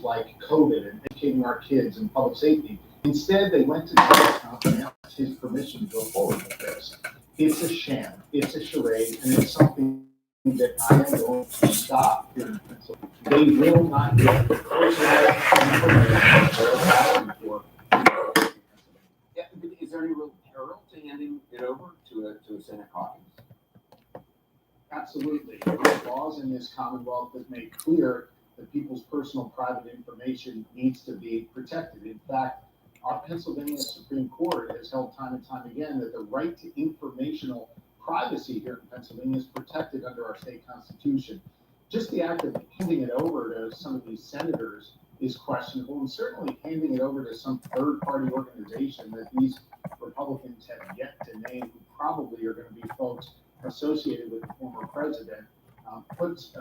like COVID and educating our kids and public safety. Instead, they went to Donald Trump and asked his permission to go forward with this. It's a sham, it's a charade, and it's something that I am going to stop here in Pennsylvania. They will not get the personal information they're asking for. Yeah, but is there any real peril to handing it over to a Senate caucus? Absolutely. There are laws in this Commonwealth that make clear that people's personal private information needs to be protected. In fact, our Pennsylvania Supreme Court has held time and time again that the right to informational privacy here in Pennsylvania is protected under our state constitution. Just the act of handing it over to some of these senators is questionable, and certainly handing it over to some third-party organization that these Republicans have yet to name, who probably are going to be folks associated with the former president, puts,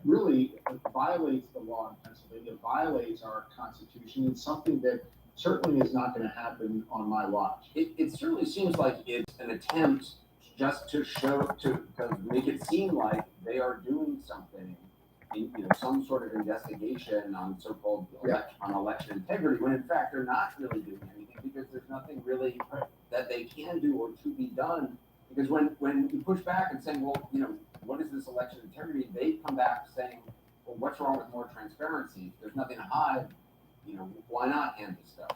really violates the law in Pennsylvania, violates our constitution. It's something that certainly is not going to happen on my watch. It certainly seems like it's an attempt just to make it seem like they are doing something, some sort of investigation on so-called election integrity, when in fact they're not really doing anything, because there's nothing really that they can do or to be done. Because when you push back and saying, well, what is this election integrity? They come back saying, well, what's wrong with more transparency? There's nothing to hide. Why not hand this stuff?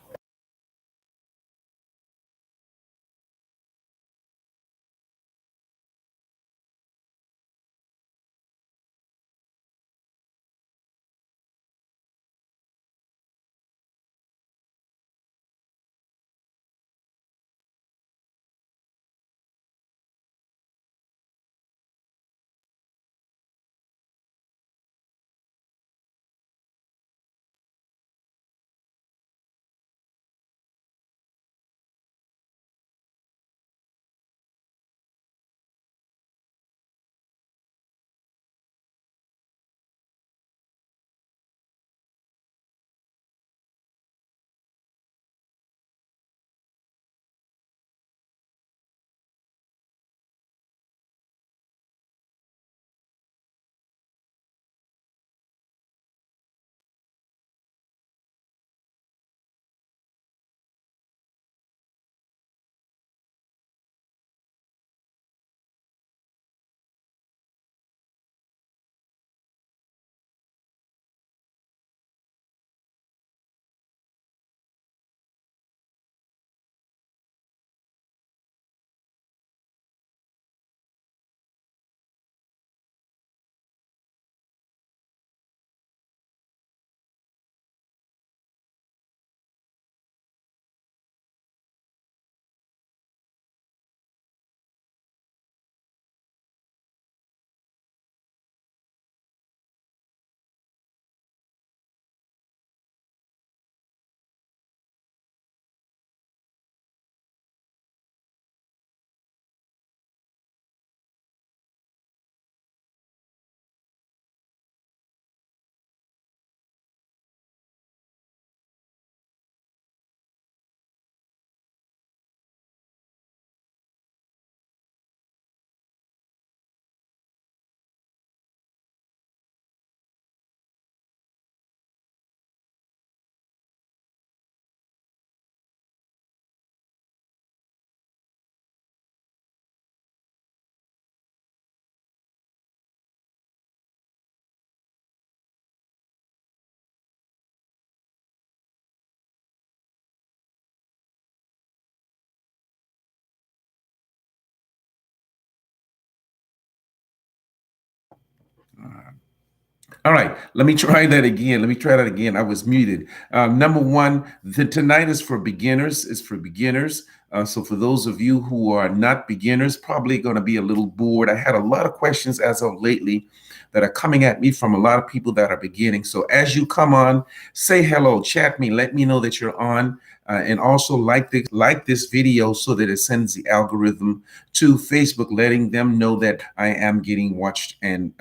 All right, let me try that again. I was muted. Number one, tonight is for beginners. It's for beginners. So for those of you who are not beginners, probably going to be a little bored. I had a lot of questions as of lately that are coming at me from a lot of people that are beginning. So as you come on, say hello, chat me, let me know that you're on, and also like this video so that it sends the algorithm to Facebook, letting them know that I am getting watched and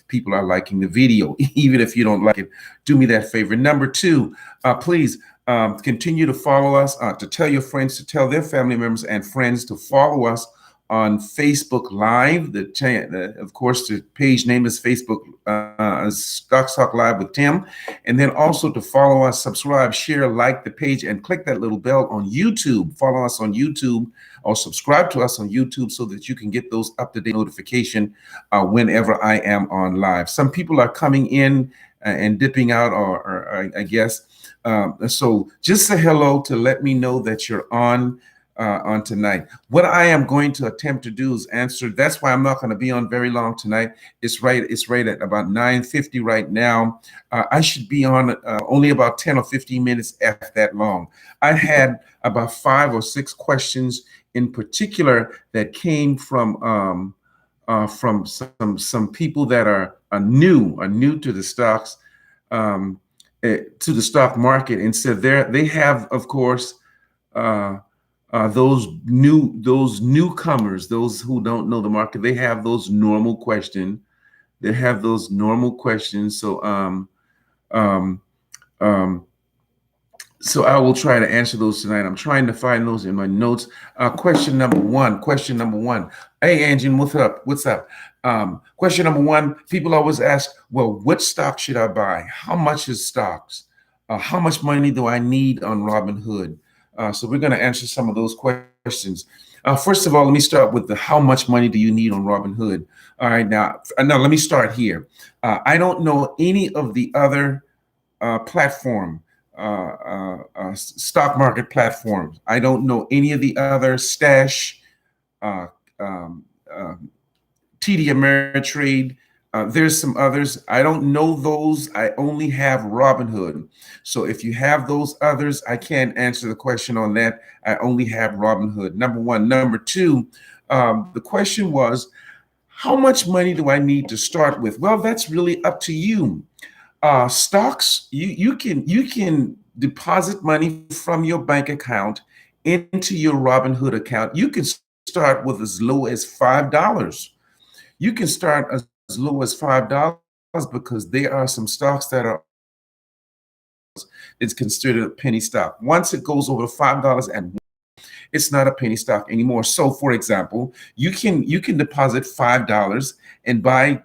people are liking the video. Even if you don't like it, do me that favor. Number two, please continue to follow us, to tell your friends, to tell their family members and friends to follow us on Facebook Live. Of course, the page name is Facebook Stocks Talk Live with Tim. And then also to follow us, subscribe, share, like the page, and click that little bell on YouTube. Follow us on YouTube or subscribe to us on YouTube so that you can get those up-to-date notification whenever I am on live. Some people are coming in and dipping out, or I guess. So just say hello to let me know that you're on tonight. What I am going to attempt to do is answer. That's why I'm not going to be on very long tonight. It's right at about 9:50 right now. I should be on only about 10 or 15 minutes after that long. I had about 5 or 6 questions in particular that came from some people that are new to the stocks, to the stock market, and said they have, of course, those newcomers, those who don't know the market. They have those normal questions. So so I will try to answer those tonight. I'm trying to find those in my notes. Question number one. Hey, Angie, what's up? Question number one, people always ask, well, what stock should I buy? How much is stocks? How much money do I need on Robinhood? So we're going to answer some of those questions. First of all, let me start with the how much money do you need on Robinhood? All right, now let me start here. I don't know any of the other stock market platforms. I don't know any of the other Stash, TD Ameritrade. There's some others. I don't know those. I only have Robinhood. So if you have those others, I can't answer the question on that. I only have Robinhood. Number one. Number two, the question was, how much money do I need to start with? Well, that's really up to you. Stocks, you can deposit money from your bank account into your Robinhood account. You can start with as low as $5. You can start as low as $5 because there are some stocks that are it's considered a penny stock. Once it goes over $5 and it's not a penny stock anymore. So, for example, you can deposit $5 and buy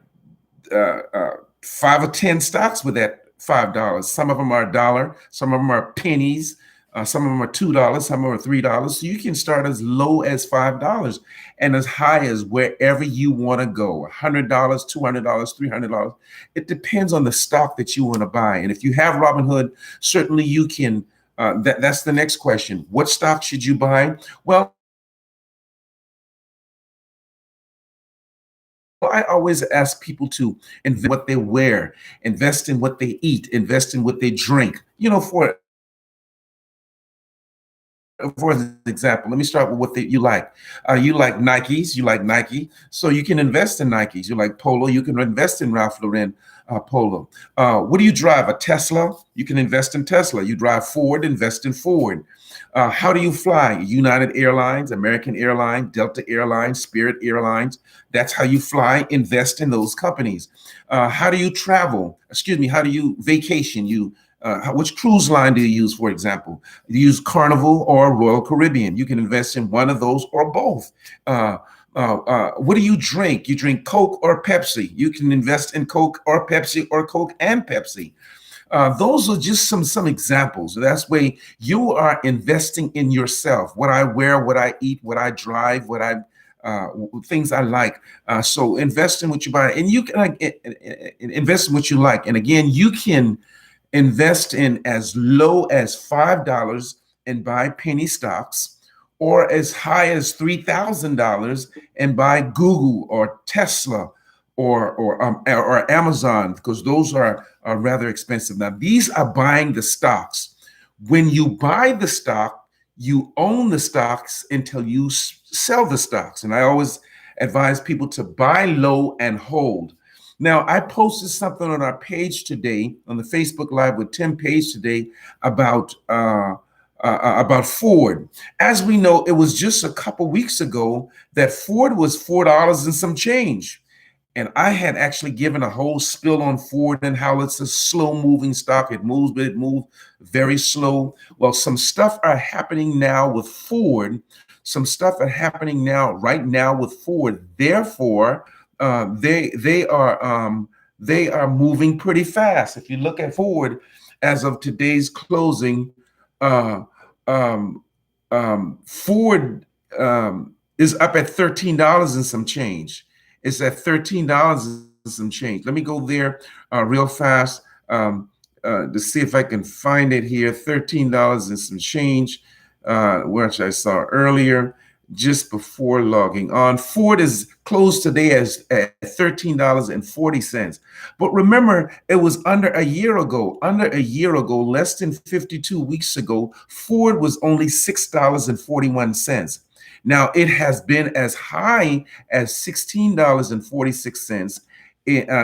5 or 10 stocks with that $5. Some of them are $1, some of them are pennies, some of them are $2, some of them are $3. So you can start as low as $5 and as high as wherever you want to go, $100, $200, $300. It depends on the stock that you want to buy. And if you have Robinhood, certainly you can. That's the next question. What stock should you buy? Well, I always ask people to invest in what they wear, invest in what they eat, invest in what they drink. For example, let me start with what you like. You like Nikes, you like Nike, so you can invest in Nikes. You like Polo, you can invest in Ralph Lauren Polo. What do you drive? A Tesla? You can invest in Tesla. You drive Ford, invest in Ford. How do you fly? United Airlines, American Airlines, Delta Airlines, Spirit Airlines. That's how you fly. Invest in those companies. How do you travel? How do you vacation? Which cruise line do you use, for example? You use Carnival or Royal Caribbean. You can invest in one of those or both. What do you drink? You drink Coke or Pepsi. You can invest in Coke or Pepsi or Coke and Pepsi. Those are just some examples. That's way you are investing in yourself. What I wear, what I eat, what I drive, things I like. So invest in what you buy, and you can invest in what you like. And again, you can invest in as low as $5 and buy penny stocks, or as high as $3,000 and buy Google or Tesla or Amazon, because those are rather expensive. Now, these are buying the stocks. When you buy the stock, you own the stocks until you sell the stocks. And I always advise people to buy low and hold. Now, I posted something on our page today, on the Facebook Live with Tim page today, about Ford. As we know, it was just a couple weeks ago that Ford was $4 and some change. And I had actually given a whole spill on Ford and how it's a slow-moving stock. It moves, but it moves very slow. Well, some stuff are happening now with Ford some stuff are happening now, right now with Ford. Therefore, they are moving pretty fast. If you look at Ford, as of today's closing, uh, um, Ford is up at $13 and some change. It's at $13 and some change. Let me go there real fast to see if I can find it here. $13 and some change, which I saw earlier just before logging on. Ford is closed today as at $13.40. But remember, it was under a year ago, less than 52 weeks ago, Ford was only $6.41. Now it has been as high as $16.46.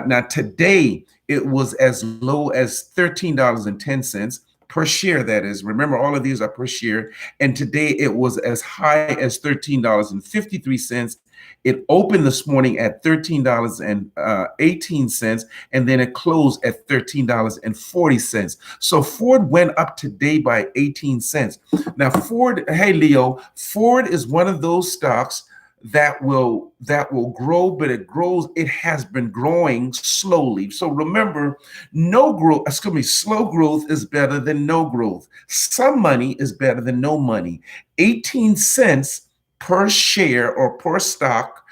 Now today it was as low as $13.10 per share. That is, remember, all of these are per share. And today it was as high as $13.53. It opened this morning at $13.18, and then it closed at $13.40. So Ford went up today by 18 cents. Now Ford, hey Leo, Ford is one of those stocks that will grow, but it has been growing slowly. So remember, slow growth is better than no growth. Some money is better than no money. 18 cents per share or per stock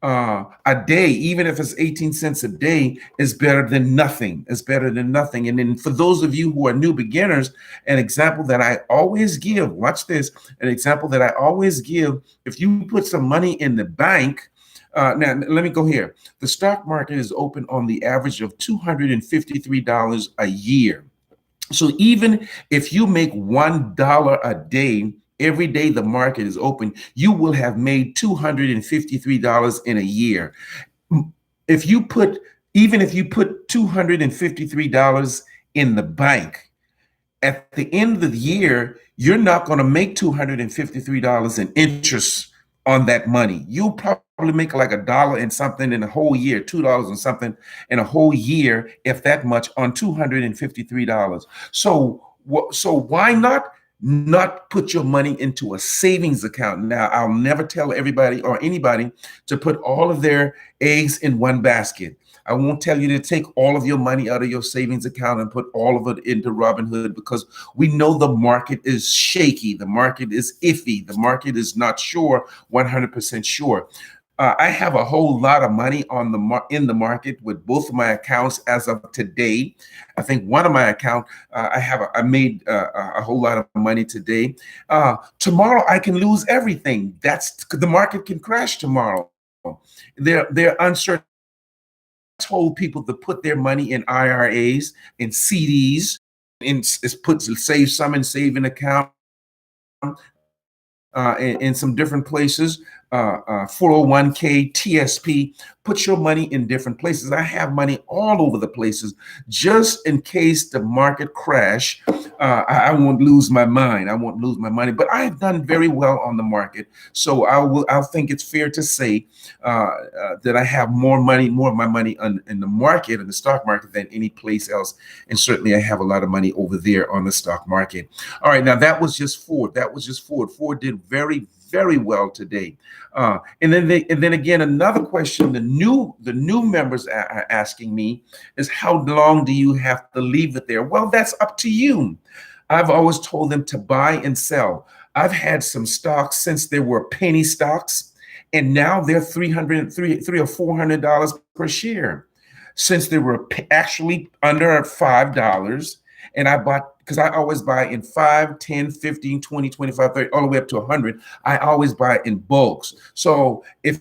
a day, even if it's 18 cents a day, is better than nothing. It's better than nothing. And then for those of you who are new beginners, an example that I always give, watch this, an example that I always give, if you put some money in the bank, now let me go here. The stock market is open on the average of $253 a year. So even if you make $1 a day, every day the market is open, you will have made $253 in a year. Even if you put $253 in the bank, at the end of the year, you're not going to make $253 in interest on that money. You'll probably make like $1 and something in a whole year, $2 and something in a whole year, if that much, on $253. So why not put your money into a savings account? Now, I'll never tell everybody or anybody to put all of their eggs in one basket. I won't tell you to take all of your money out of your savings account and put all of it into Robinhood, because we know the market is shaky. The market is iffy. The market is not sure, 100% sure. I have a whole lot of money in the market with both of my accounts as of today. I think one of my account, I made a whole lot of money today. Tomorrow I can lose everything. The market can crash tomorrow. They're uncertain. I told people to put their money in IRAs, in CDs, save some in saving account, in some different places, 401k, TSP. Put your money in different places. I have money all over the places, just in case the market crash. I won't lose my mind. I won't lose my money. But I have done very well on the market, so I'll think it's fair to say that I have more of my money in the market, in the stock market, than any place else. And certainly I have a lot of money over there on the stock market. All right, now that was just Ford. Ford did very, very well today. And then again, another question the new members are asking me is, how long do you have to leave it there? Well, that's up to you. I've always told them to buy and sell. I've had some stocks since they were penny stocks, and now they're $300 or $400 per share. Since they were actually under $5, and I bought, because I always buy in 5, 10, 15, 20, 25, 30, all the way up to 100. I always buy in bulks. So if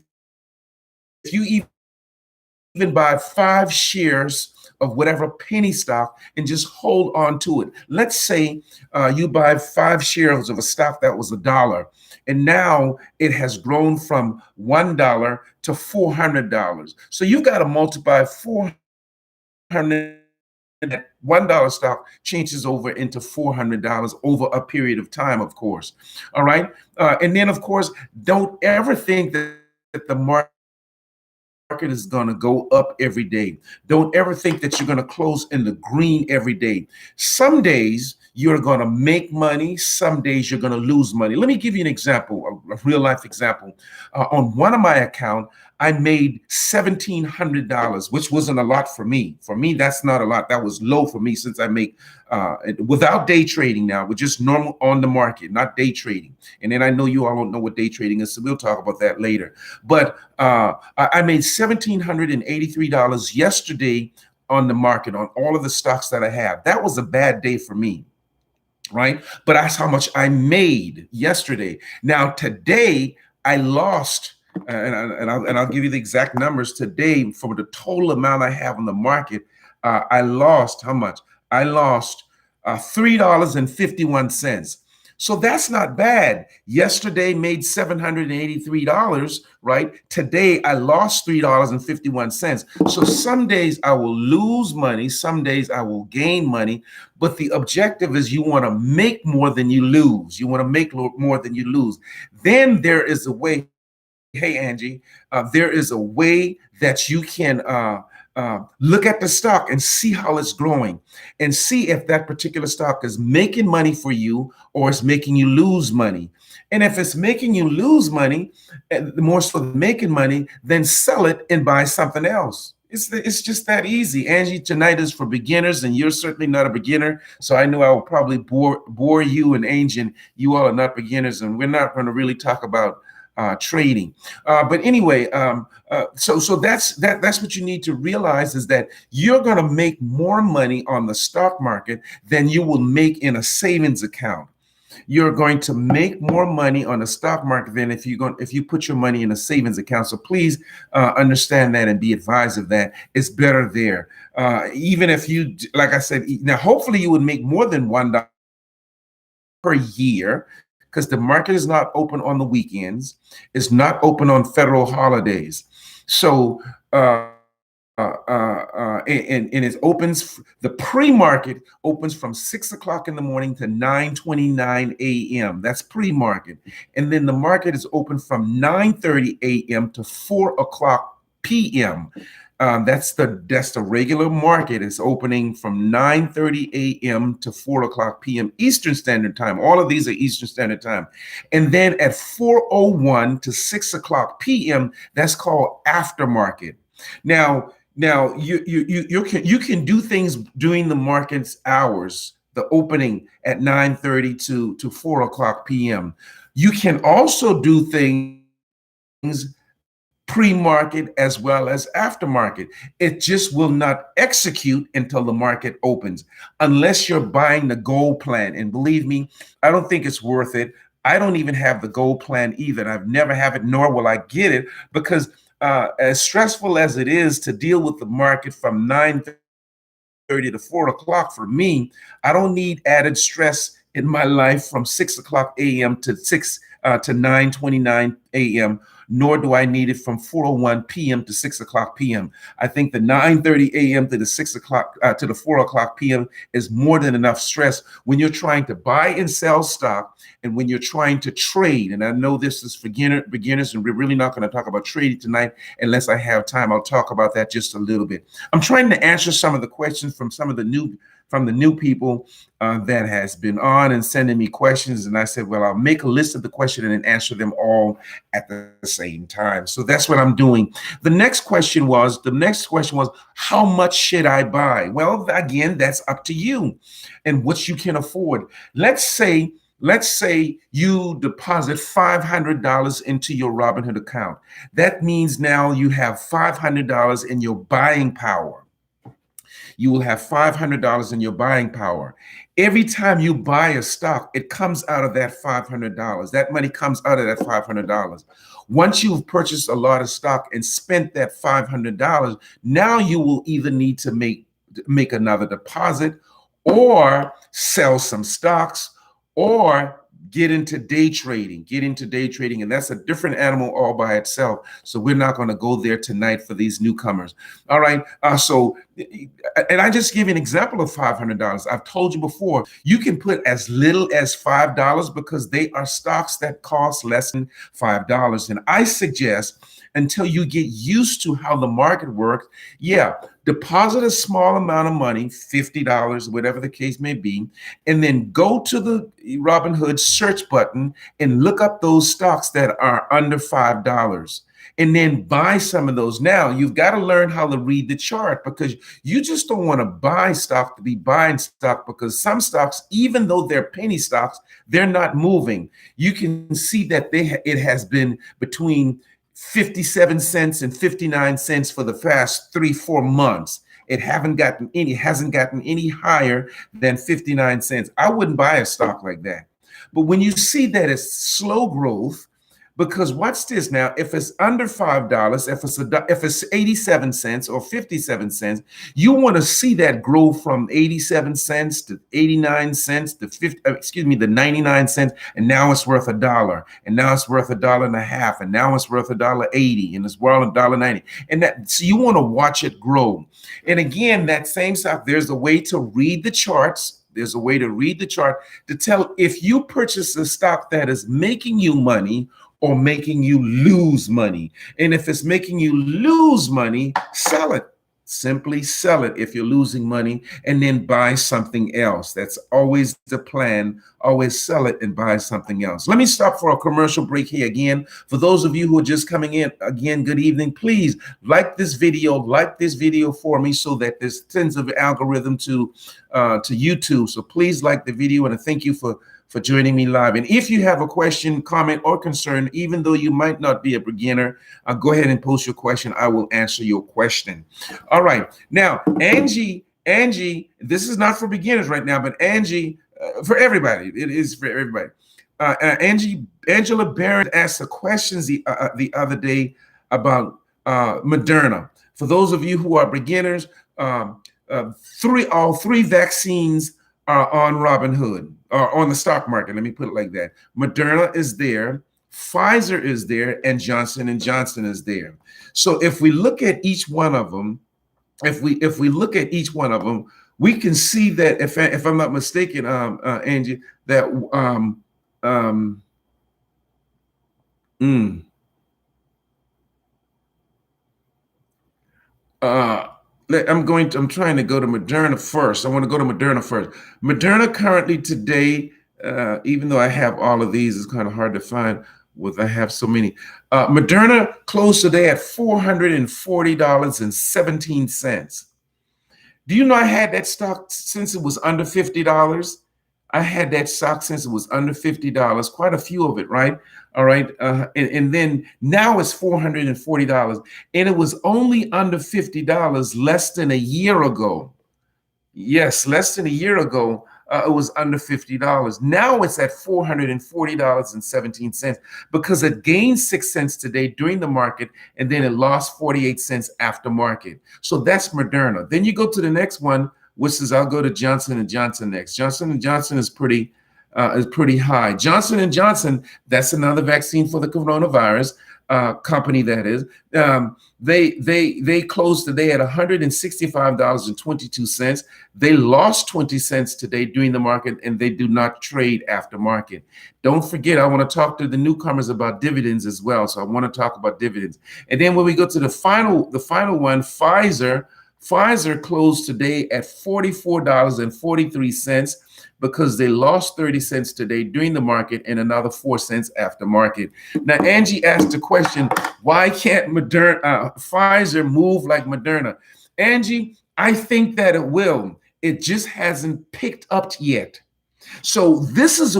you even buy 5 shares of whatever penny stock and just hold on to it. Let's say you buy 5 shares of a stock that was $1, and now it has grown from $1 to $400. So you've got to multiply 400. That $1 stock changes over into $400 over a period of time, of course. All right. And then, of course, don't ever think that the market is going to go up every day. Don't ever think that you're going to close in the green every day. Some days you're going to make money. Some days you're going to lose money. Let me give you an example, a real life example. On one of my account, I made $1,700, which wasn't a lot for me. For me, that's not a lot. That was low for me since I make without day trading now, with just normal on the market, not day trading. And then I know you all don't know what day trading is, so we'll talk about that later. But I made $1,783 yesterday on the market on all of the stocks that I have. That was a bad day for me, right? But that's how much I made yesterday. Now today I lost, and I'll give you the exact numbers today for the total amount I have on the market. I lost how much? I lost $3.51. So that's not bad. Yesterday made $783, right? Today I lost $3.51. So some days I will lose money, some days I will gain money, but the objective is you want to make more than you lose. You want to make more than you lose. Then there is a way. Hey, Angie, there is a way that you can look at the stock and see how it's growing and see if that particular stock is making money for you or it's making you lose money. And if it's making you lose money, more so than making money, then sell it and buy something else. It's just that easy. Angie, tonight is for beginners, and you're certainly not a beginner. So I know I will probably bore you and Angie, and you all are not beginners, and we're not going to really talk about trading. But anyway, so that's what you need to realize, is that you're going to make more money on the stock market than you will make in a savings account. You're going to make more money on the stock market than if you put your money in a savings account. So please understand that and be advised of that. It's better there. Even if you, like I said, now hopefully you would make more than $1 per year, because the market is not open on the weekends. It's not open on federal holidays. So, and it opens, the pre-market opens from 6 o'clock in the morning to 9:29 a.m. That's pre-market. And then the market is open from 9:30 a.m. to 4 o'clock p.m. That's the regular market. Is opening from 9:30 a.m. to 4 o'clock p.m. Eastern Standard Time. All of these are Eastern Standard Time. And then at 4:01 to 6 o'clock p.m., that's called aftermarket. Now you can do things during the market's hours, the opening at 9:30 to 4 o'clock p.m. You can also do things pre-market as well as aftermarket. It just will not execute until the market opens, unless you're buying the gold plan. And believe me, I don't think it's worth it. I don't even have the gold plan either. I've never have it, nor will I get it, because as stressful as it is to deal with the market from 9:30 to 4 o'clock, for me, I don't need added stress in my life from 6 o'clock a.m. to 9:29 a.m., nor do I need it from 4:01 p.m. to 6 o'clock p.m. I think the 9:30 a.m. to the 6 o'clock to the 4 o'clock p.m. is more than enough stress when you're trying to buy and sell stock, and when you're trying to trade. And I know this is for beginners, and we're really not going to talk about trading tonight unless I have time. I'll talk about that just a little bit. I'm trying to answer some of the questions from some of the new people that has been on and sending me questions. And I said, well, I'll make a list of the questions and then answer them all at the same time. So that's what I'm doing. The next question was, how much should I buy? Well, again, that's up to you and what you can afford. Let's say you deposit $500 into your Robinhood account. That means now you have $500 in your buying power. You will have $500 in your buying power. Every time you buy a stock, it comes out of that $500. That money comes out of that $500. Once you've purchased a lot of stock and spent that $500, now you will either need to make another deposit, or sell some stocks, or get into day trading, and that's a different animal all by itself. So we're not going to go there tonight for these newcomers. All right. And I just give you an example of $500. I've told you before, you can put as little as $5 because they are stocks that cost less than $5. And I suggest, until you get used to how the market works, deposit a small amount of money, $50, whatever the case may be, and then go to the Robinhood search button and look up those stocks that are under $5. And then buy some of those. Now, you've got to learn how to read the chart, because you just don't want to buy stock to be buying stock, because some stocks, even though they're penny stocks, they're not moving. You can see that it has been between 57 cents and 59 cents for the past 3-4 months. It hasn't gotten any higher than 59 cents. I wouldn't buy a stock like that. But when you see that it's slow growth, because watch this now, if it's under $5, if it's 87 cents or 57 cents, you want to see that grow from 87 cents to 89 cents to the 99 cents, and now it's worth $1, and now it's worth $1.50, and now it's worth $1.80, and it's worth $1.90, and so you want to watch it grow. And again, that same stuff, there's a way to read the charts. There's a way to read the chart to tell if you purchase a stock that is making you money or making you lose money. And if it's making you lose money, sell it. Simply sell it if you're losing money, and then buy something else. That's always the plan. Always sell it and buy something else. Let me stop for a commercial break here again. For those of you who are just coming in, again, good evening. Please like this video for me, so that this sends an algorithm to YouTube. So please like the video, and I thank you for joining me live. And if you have a question, comment, or concern, even though you might not be a beginner, go ahead and post your question. I will answer your question. All right. Now, Angie, this is not for beginners right now, but Angie, for everybody. It is for everybody. Angela Barron asked a question the other day about Moderna. For those of you who are beginners, all three vaccines are on Robinhood, or on the stock market. Let me put it like that. Moderna is there, Pfizer is there, and Johnson & Johnson is there. So if we look at each one of them, we can see that, if I'm not mistaken, Angie, that I'm trying to go to Moderna first. I want to go to Moderna first. Moderna currently today, even though I have all of these, it's kind of hard to find I have so many. Moderna closed today at $440.17. Do you know I had that stock since it was under $50? I had that stock since it was under $50, quite a few of it, right? All right. And then now it's $440, and it was only under $50 less than a year ago. Yes, less than a year ago, it was under $50. Now it's at $440.17, because it gained 6 cents today during the market, and then it lost 48 cents after market. So that's Moderna. Then you go to the next one, which is, I'll go to Johnson & Johnson next. Johnson & Johnson is pretty high. Johnson & Johnson, that's another vaccine for the coronavirus company, that is. They closed today at $165.22. They lost 20 cents today during the market, and they do not trade after market. Don't forget, I want to talk to the newcomers about dividends as well. So I want to talk about dividends. And then when we go to the final one, Pfizer closed today at $44.43, because they lost 30 cents today during the market, and another 4 cents after market. Now, Angie asked the question, why can't Pfizer move like Moderna? Angie, I think that it will. It just hasn't picked up yet. So this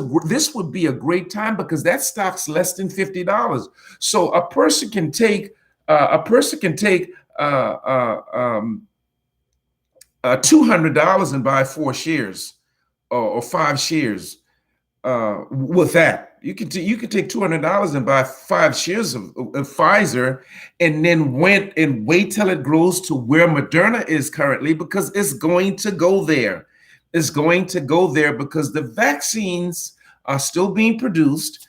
would be a great time, because that stock's less than $50. So a person can take $200 and buy 4 shares or 5 shares. With that, you could take $200 and buy 5 shares of Pfizer, and then wait till it grows to where Moderna is currently, because it's going to go there. It's going to go there because the vaccines are still being produced.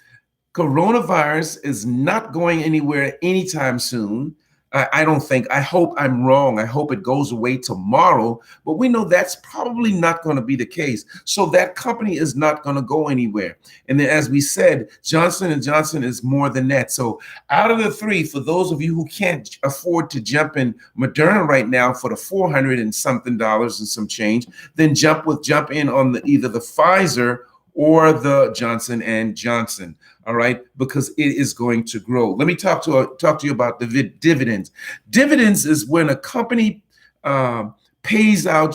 Coronavirus is not going anywhere anytime soon. I don't think, I hope I'm wrong. I hope it goes away tomorrow, but we know that's probably not going to be the case. So that company is not going to go anywhere. And then, as we said, Johnson and Johnson is more than that. So out of the three, for those of you who can't afford to jump in Moderna right now for the 400 and something dollars and some change, then jump in on either the Pfizer or the Johnson and Johnson. All right, because it is going to grow. Let me talk to you about the dividends. Dividends is when a company pays out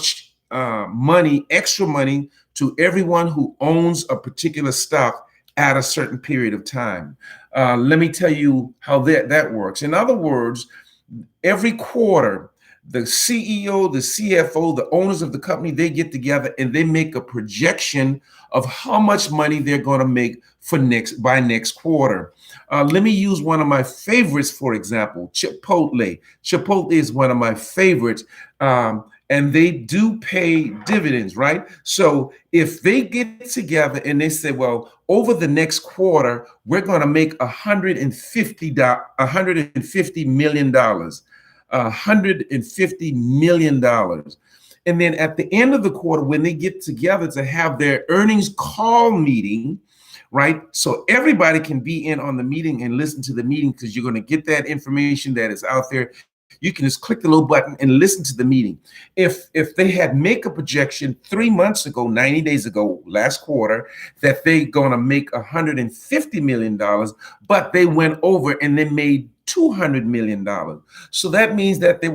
extra money to everyone who owns a particular stock at a certain period of time. Let me tell you how that works. In other words, every quarter, the CEO, the CFO, the owners of the company, they get together and they make a projection of how much money they're going to make by next quarter. Let me use one of my favorites, for example, Chipotle. Chipotle is one of my favorites. And they do pay dividends, right? So if they get together and they say, well, over the next quarter, we're going to make $150 million. $150 million. And then at the end of the quarter, when they get together to have their earnings call meeting, right? So everybody can be in on the meeting and listen to the meeting, because you're going to get that information that is out there. You can just click the little button and listen to the meeting. If they had make a projection 3 months ago, 90 days ago, last quarter, that they're going to make $150 million, but they went over and they made $200 million. So that means that they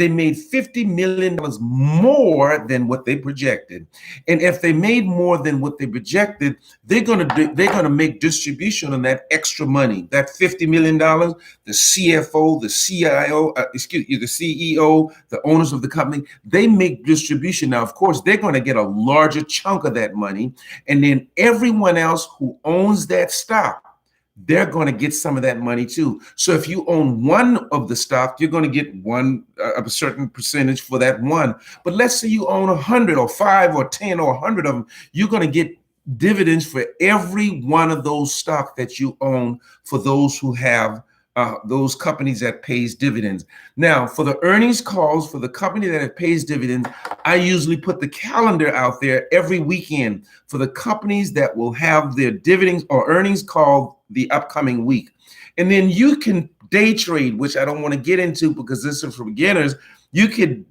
made $50 million more than what they projected. And if they made more than what they projected, they're gonna make distribution on that extra money, that $50 million. The CFO, the CIO, the CEO, the owners of the company, they make distribution. Now, of course, they're going to get a larger chunk of that money, and then everyone else who owns that stock, they're going to get some of that money too. So if you own one of the stock, you're going to get a certain percentage for that one. But let's say you own 100 or 5 or 10 or 100 of them, you're going to get dividends for every one of those stock that you own, for those who have those companies that pays dividends. Now, for the earnings calls for the company that pays dividends, I usually put the calendar out there every weekend for the companies that will have their dividends or earnings call the upcoming week. And then you can day trade, which I don't want to get into because this is for beginners. You could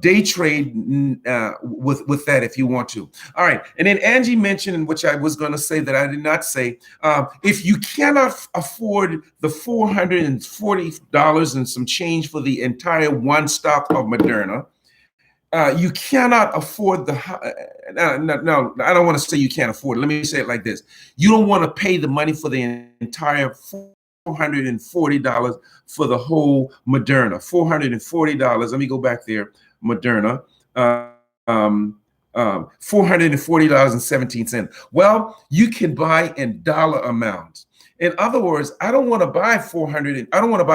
day trade with that if you want to. All right. And then Angie mentioned, which I was going to say that I did not say, if you cannot afford the $440 and some change for the entire one stock of Moderna, you cannot afford no, I don't want to say you can't afford it. Let me say it like this. You don't want to pay the money for the entire $440 for the whole Moderna. $440. Let me go back there. Moderna. $440.17. Well, you can buy in dollar amounts. In other words, I don't want to buy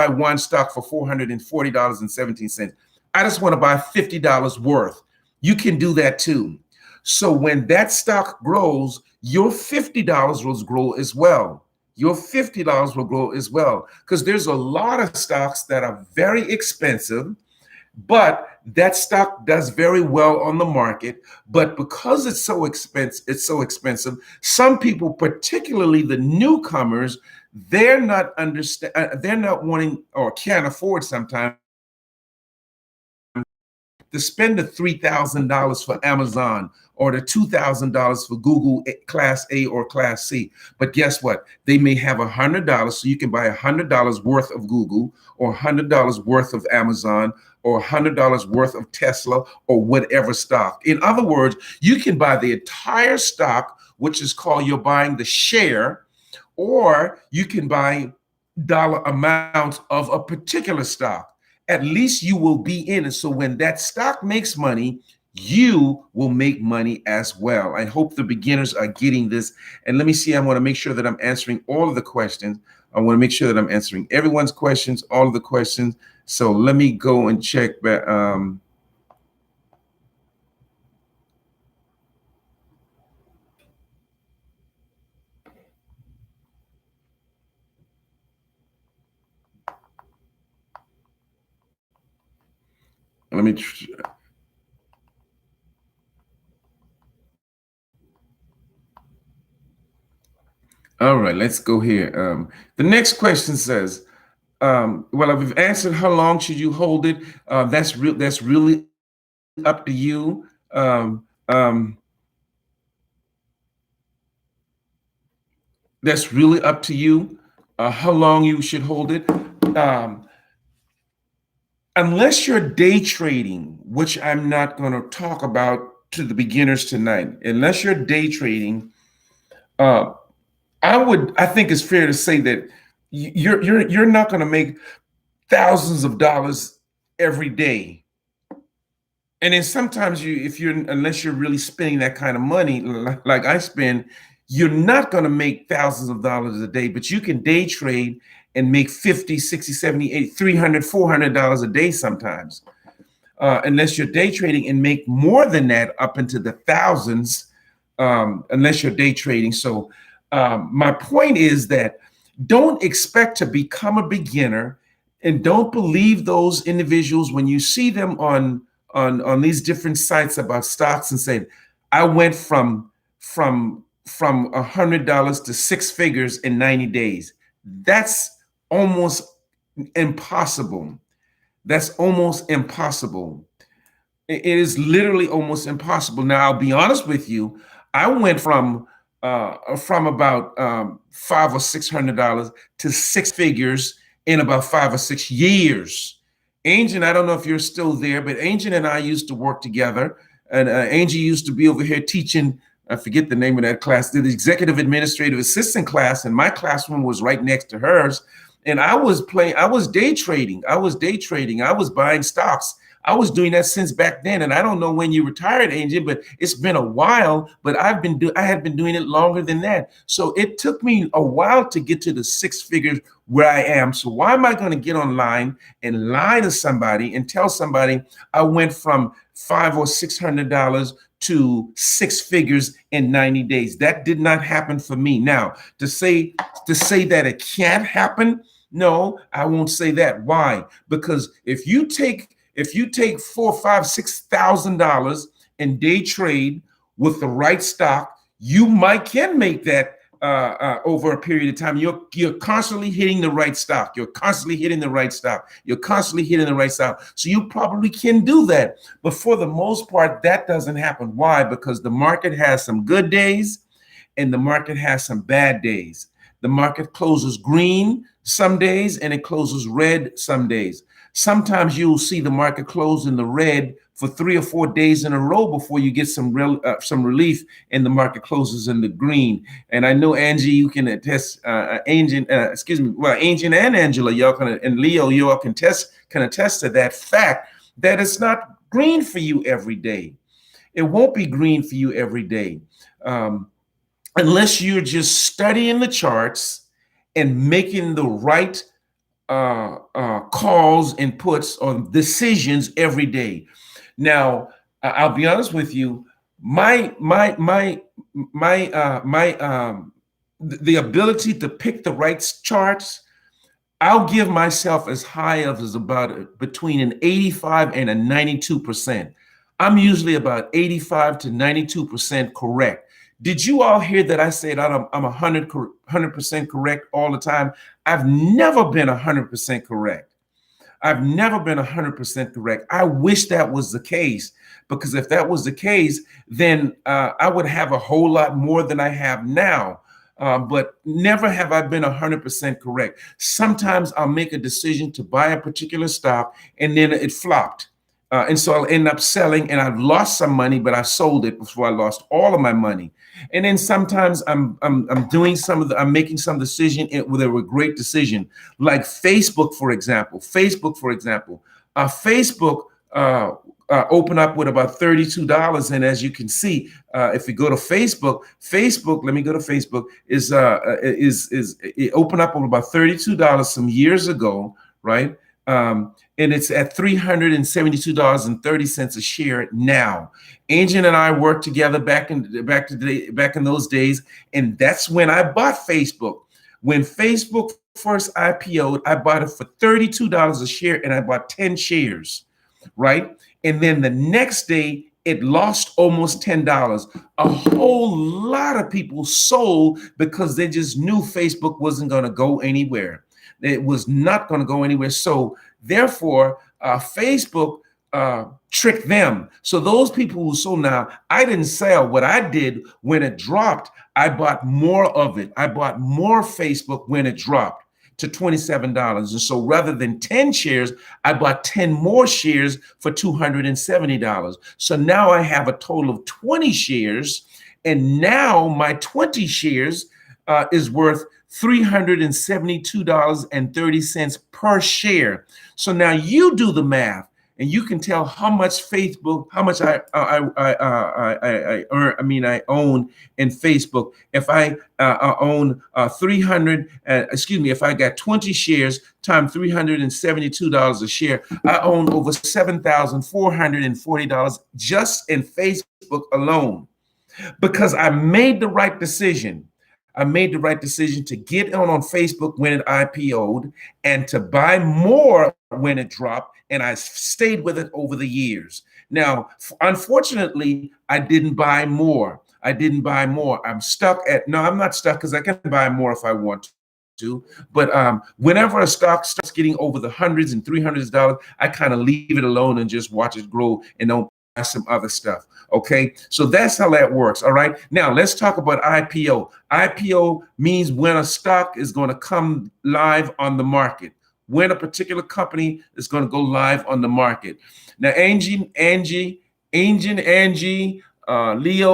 one stock for $440.17. I just want to buy $50 worth. You can do that too. So when that stock grows, your $50 will grow as well. Your $50 will grow as well, because there's a lot of stocks that are very expensive, but that stock does very well on the market. But because it's so expensive, some people, particularly the newcomers, they're not wanting or can't afford sometimes to spend the $3,000 for Amazon or the $2,000 for Google Class A or Class C. But guess what? They may have $100, so you can buy $100 worth of Google, or $100 worth of Amazon, or $100 worth of Tesla, or whatever stock. In other words, you can buy the entire stock, which is called you're buying the share, or you can buy dollar amounts of a particular stock. At least you will be in it. So when that stock makes money, you will make money as well. I hope the beginners are getting this. And let me see, I want to make sure that I'm answering all of the questions. I want to make sure that I'm answering everyone's questions, all of the questions. So let me go and check back. let me. All right, let's go here. The next question says, well, I've answered how long should you hold it. That's real. That's really up to you. That's really up to you. How long you should hold it. Unless you're day trading, which I'm not going to talk about to the beginners tonight. Unless you're day trading, I think it's fair to say that you're not going to make thousands of dollars every day. And then sometimes unless you're really spending that kind of money like I spend, you're not going to make thousands of dollars a day, but you can day trade and make 50, 60, 70, 80, 300, $400 a day sometimes. Unless you're day trading and make more than that up into the thousands, unless you're day trading. So my point is that don't expect to become a beginner, and don't believe those individuals when you see them on these different sites about stocks and say, I went from $100 to six figures in 90 days. That's almost impossible. That's almost impossible. It is literally almost impossible. Now, I'll be honest with you. I went from about $500 or $600 to six figures in about 5 or 6 years. Angel, I don't know if you're still there, but Angel and I used to work together. And Angel used to be over here teaching, I forget the name of that class, the executive administrative assistant class, and my classroom was right next to hers. And I was day trading. I was buying stocks. I was doing that since back then. And I don't know when you retired, Angel, but it's been a while. But I had been doing it longer than that. So it took me a while to get to the six figures where I am. So why am I going to get online and lie to somebody and tell somebody I went from $500 or $600 to six figures in 90 days? That did not happen for me. Now, to say that it can't happen, no, I won't say that. Why? Because if you take $4,000, $5,000, $6,000 and day trade with the right stock, you can make that over a period of time. You're constantly hitting the right stock. You're constantly hitting the right stock. So you probably can do that. But for the most part, that doesn't happen. Why? Because the market has some good days and the market has some bad days. The market closes green some days and it closes red some days. Sometimes you'll see the market close in the red for 3 or 4 days in a row before you get some relief and the market closes in the green. And I know, Angie, you can attest, Angel and Angela, and Leo, you all can attest to that fact that it's not green for you every day. It won't be green for you every day. Unless you're just studying the charts and making the right calls and puts on decisions every day. Now, I'll be honest with you. The ability to pick the right charts, I'll give myself as high as about between an 85 and a 92%. I'm usually about 85 to 92% correct. Did you all hear that I said I'm 100% correct all the time? I've never been 100% correct. I've never been 100% correct. I wish that was the case, because if that was the case, then I would have a whole lot more than I have now. But never have I been 100% correct. Sometimes I'll make a decision to buy a particular stock and then it flopped. And so I'll end up selling, and I've lost some money, but I sold it before I lost all of my money. And then sometimes I'm making some decision with a great decision, like Facebook, for example. Facebook opened up with about $32, and as you can see, if you go to Facebook, let me go to Facebook, it opened up with about $32 some years ago, right? And it's at $372.30 a share now. Angel and I worked together back in those days, and that's when I bought Facebook. When Facebook first IPO'd, I bought it for $32 a share, and I bought 10 shares. right? And then the next day, it lost almost $10. A whole lot of people sold because they just knew Facebook wasn't going to go anywhere. It was not going to go anywhere. So therefore, Facebook tricked them. So those people who sold, now, I didn't sell. What I did when it dropped, I bought more of it. I bought more Facebook when it dropped to $27. And so rather than 10 shares, I bought 10 more shares for $270. So now I have a total of 20 shares. And now my 20 shares is worth $372.30 per share. So now you do the math, and you can tell how much Facebook, how much I earn. I mean, I own in Facebook. If I own 300, if I got 20 shares times $372 a share, I own over $7,440 just in Facebook alone, because I made the right decision. I made the right decision to get on Facebook when it IPO'd and to buy more when it dropped, and I stayed with it over the years. Now, unfortunately, I didn't buy more. I'm stuck at, no, I'm not stuck because I can buy more if I want to. But whenever a stock starts getting over the hundreds and $300s, I kind of leave it alone and just watch it grow and don't buy some other stuff. Okay, so that's how that works. All right, now let's talk about IPO. IPO means when a stock is going to come live on the market, when a particular company is going to go live on the market. Now, Angie, Leo,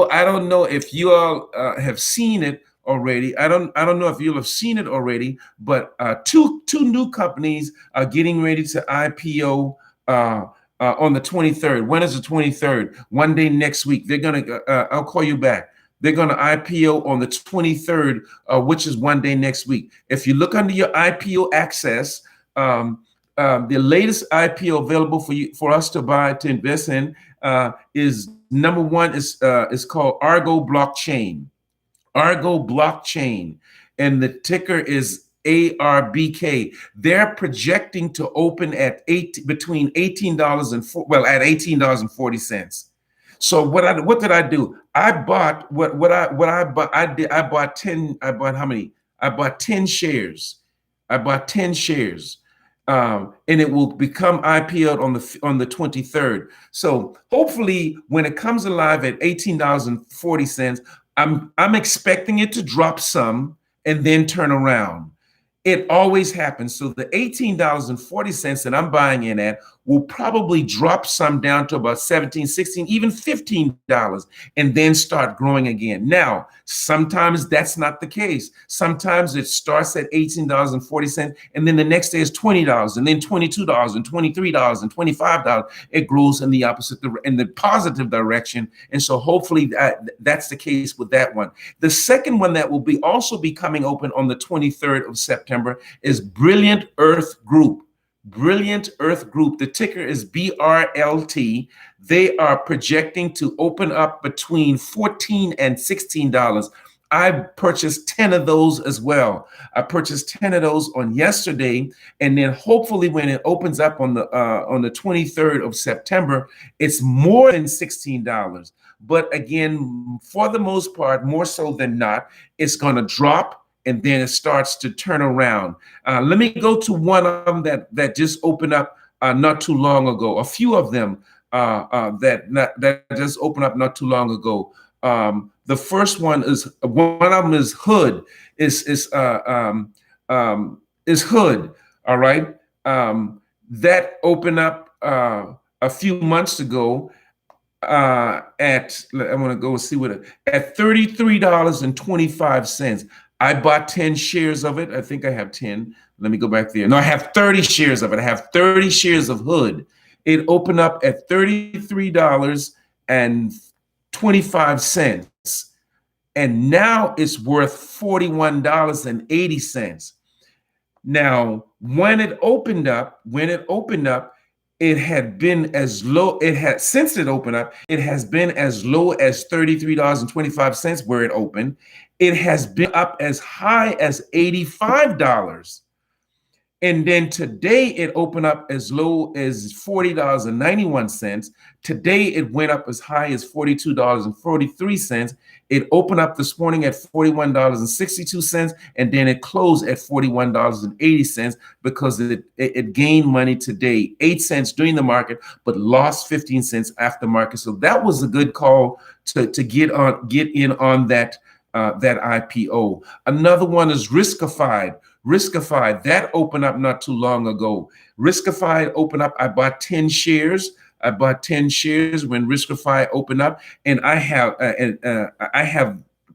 I don't know if you all have seen it already. I don't know if you'll have seen it already, but two new companies are getting ready to IPO on the 23rd. When is the 23rd? One day next week. They're gonna. I'll call you back. They're gonna IPO on the 23rd, which is one day next week. If you look under your IPO access, the latest IPO available for us to buy, to invest in, is number one is called Argo Blockchain. Argo Blockchain, and the ticker is ARBK. They're projecting to open at between $18 and at $18.40. So what did I do? I bought I bought 10. I bought how many? I bought 10 shares. And it will become IPO'd on the 23rd. So hopefully, when it comes alive at $18.40, I'm expecting it to drop some and then turn around. It always happens. So the $18.40 that I'm buying in at will probably drop some down to about $17, $16, even $15, and then start growing again. Now, sometimes that's not the case. Sometimes it starts at $18.40, and then the next day is $20, and then $22, and $23, and $25. It grows in the opposite, in the positive direction. And so hopefully that's the case with that one. The second one that will also be coming open on the 23rd of September is Brilliant Earth Group. Brilliant Earth Group. The ticker is BRLT. They are projecting to open up between $14 and $16. I purchased 10 of those as well. I purchased 10 of those on yesterday, and then hopefully when it opens up on the 23rd of September, it's more than $16. But again, for the most part, more so than not, it's going to drop, and then it starts to turn around. Let me go to one of them that just opened up not too long ago. A few of them that just opened up not too long ago. The first one of them is Hood. Is Hood. All right. That opened up a few months ago I want to go see what at $33.25. I bought 10 shares of it. I think I have 10. Let me go back there. No, I have 30 shares of it. I have 30 shares of Hood. It opened up at $33.25. And now it's worth $41.80. Now, when it opened up, it had been as low, since it opened up, it has been as low as $33.25 where it opened. It has been up as high as $85. And then today it opened up as low as $40.91. Today it went up as high as $42.43. It opened up this morning at $41.62, and then it closed at $41.80 because it gained money today, 8 cents during the market, but lost 15 cents after market. So that was a good call to get in on that IPO. Another one is Riskified. Riskified, that opened up not too long ago. Riskified opened up, I bought 10 shares. I bought 10 shares when Riskified opened up, and I have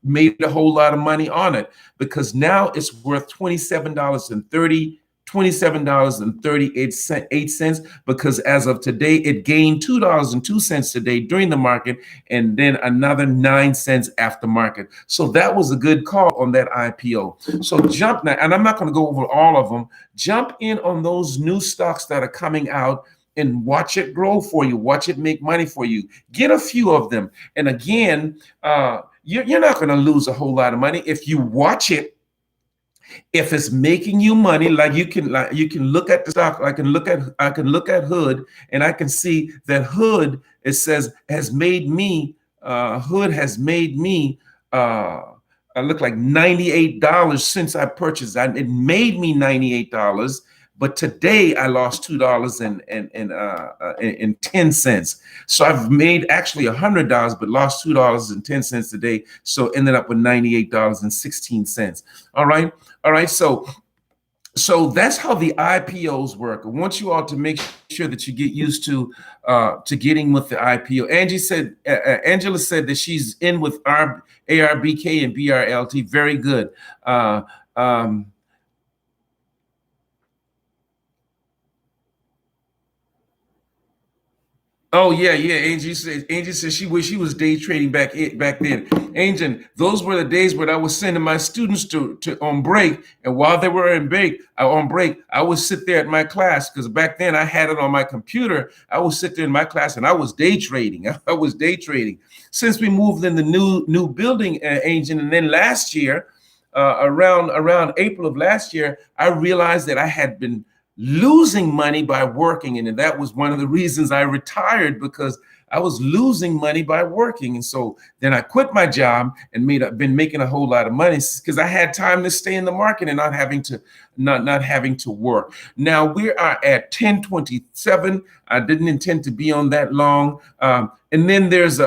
made a whole lot of money on it because now it's worth $27.38 because as of today, it gained $2.02 today during the market and then another 9 cents after market. So that was a good call on that IPO. So jump now, and I'm not going to go over all of them. Jump in on those new stocks that are coming out and watch it grow for you. Watch it make money for you. Get a few of them. And again, you're not going to lose a whole lot of money if you watch it. If it's making you money, you can look at the stock. I can look at Hood, and I can see that Hood, it says, has made me. Hood has made me. I look like $98 since I purchased. It made me $98. But today I lost $2.10. So I've made actually $100, but lost $2.10 today. So ended up with $98.16. All right. So that's how the IPOs work. I want you all to make sure that you get used to getting with the IPO. Angela said that she's in with ARBK and BRLT. Very good. Oh yeah. Angie said she wished she was day trading back then. Angel, those were the days when I was sending my students to on break, and while they were on break, I would sit there at my class because back then I had it on my computer. I would sit there in my class and I was day trading. Since we moved in the new building, Angel, and then last year, around April of last year, I realized that I had been losing money by working. And that was one of the reasons I retired, because I was losing money by working. And so then I quit my job and been making a whole lot of money because I had time to stay in the market and not having to work. Now we are at 10:27. I didn't intend to be on that long. And then there's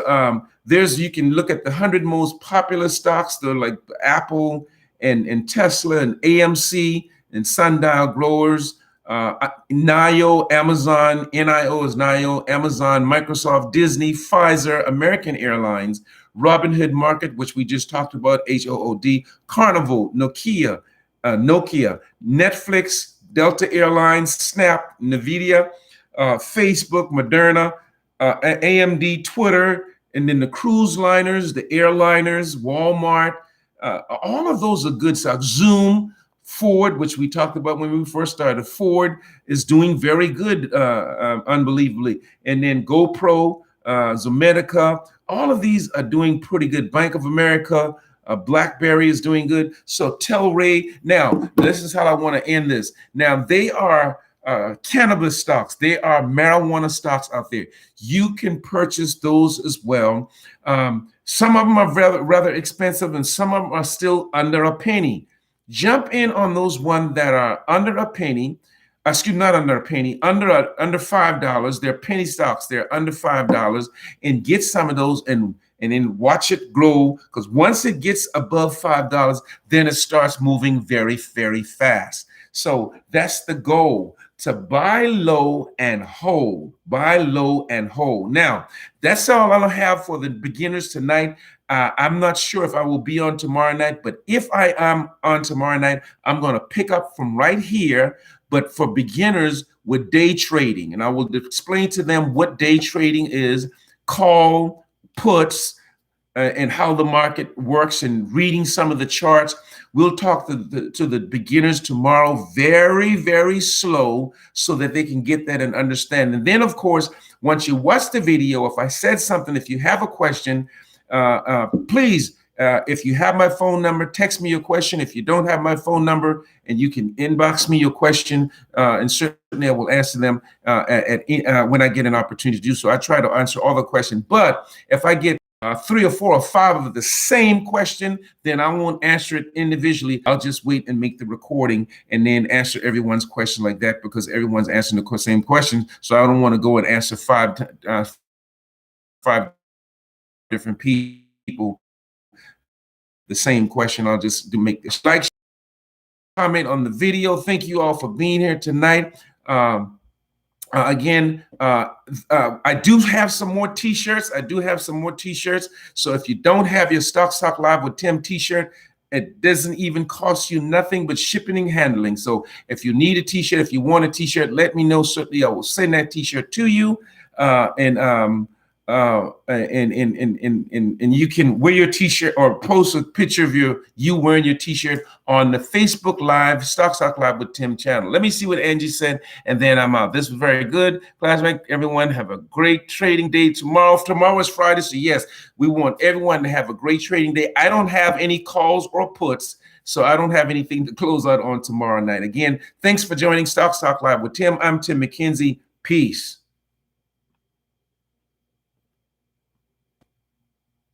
you can look at the 100 most popular stocks. They're like Apple and Tesla and AMC and Sundial Growers. NIO, Amazon, NIO is NIO, Amazon, Microsoft, Disney, Pfizer, American Airlines, Robinhood Market, which we just talked about, HOOD, Carnival, Nokia, Netflix, Delta Airlines, Snap, NVIDIA, Facebook, Moderna, AMD, Twitter, and then the cruise liners, the airliners, Walmart, all of those are good stocks. Zoom, Ford, which we talked about when we first started. Ford is doing very good, unbelievably. And then GoPro, Zomedica, all of these are doing pretty good. Bank of America, BlackBerry is doing good. So Telray. Now, this is how I want to end this. Now, they are cannabis stocks. They are marijuana stocks out there. You can purchase those as well. Some of them are rather expensive, and some of them are still under a penny. Jump in on those ones that are under a penny. Not under a penny, under $5. They're penny stocks. They're under $5, and get some of those and then watch it grow. Because once it gets above $5, then it starts moving very, very fast. So that's the goal, to buy low and hold. Buy low and hold. Now, that's all I'll have for the beginners tonight. I'm not sure if I will be on tomorrow night, but if I am on tomorrow night, I'm going to pick up from right here, but for beginners with day trading. And I will explain to them what day trading is, call, puts, and how the market works, and reading some of the charts. We'll talk to the beginners tomorrow very, very slow so that they can get that and understand. And then, of course, once you watch the video, if I said something, if you have a question, please If you have my phone number, text me your question. If you don't have my phone number, and you can inbox me your question, and certainly I will answer them when I get an opportunity to do so. I try to answer all the questions, but if I get 3 or 4 or 5 of the same question, then I won't answer it individually. I'll just wait and make the recording and then answer everyone's question like that, because everyone's answering the same question. So I don't want to go and answer five different people the same question. I'll just make this like, comment on the video. Thank you all for being here tonight. Again, I do have some more t-shirts. So if you don't have your Stocks Talk Live with Tim t-shirt, it doesn't even cost you nothing but shipping and handling. So if you need a t-shirt, if you want a t-shirt, let me know. Certainly I will send that t-shirt to you. And you can wear your t-shirt or post a picture of you wearing your t-shirt on the Facebook Live, Stocks Talk Live with Tim channel. Let me see what Angie said, and then I'm out. This was very good. Classmate, everyone have a great trading day tomorrow. Tomorrow is Friday, so yes, we want everyone to have a great trading day. I don't have any calls or puts, so I don't have anything to close out on tomorrow night. Again, thanks for joining Stocks Talk Live with Tim. I'm Tim McKenzie. Peace.